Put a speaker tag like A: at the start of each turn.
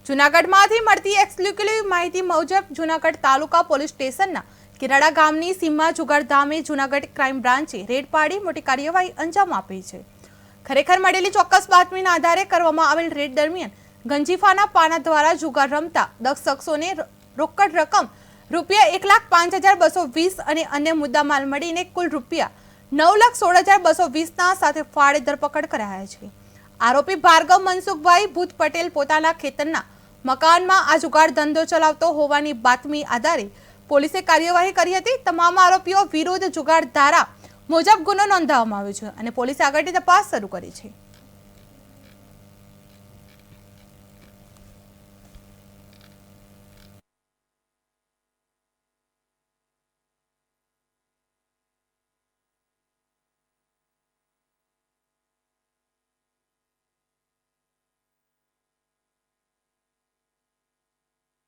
A: જૂનાગઢમાંથી મળતી એક્સક્લુઝિવ માહિતી મુજબ જૂનાગઢ તાલુકા પોલીસ સ્ટેશનના કિરાડા ગામની સીમમાં જુગારધામે જૂનાગઢ ક્રાઇમ બ્રાન્ચે રેડ પાડી મોટી કાર્યવાહી અંજામ આપી છે। ખરેખર મળેલી ચોક્કસ બાતમીના આધારે કરવામાં આવેલ રેડ દરમિયાન ગંજીફાના પાના દ્વારા જુગાર રમતા 10 શખ્સોને રોકડ રકમ ₹1,05,220 અને અન્ય મુદ્દામાલ મળીને કુલ ₹9,16,220ના સાથે ફાળે ધરપકડ કરાયા છે। આરોપી ભાર્ગવ મનસુખભાઈ ભૂત પટેલ પોતાના ખેતરના મકાનમાં આ જુગાર ધંધો ચલાવતો હોવાની બાતમી આધારે પોલીસે કાર્યવાહી કરી હતી। તમામ આરોપીઓ વિરુદ્ધ જુગાર ધારા મુજબ ગુનો નોંધવામાં આવ્યો છે અને પોલીસે આગળની તપાસ શરૂ કરી છે।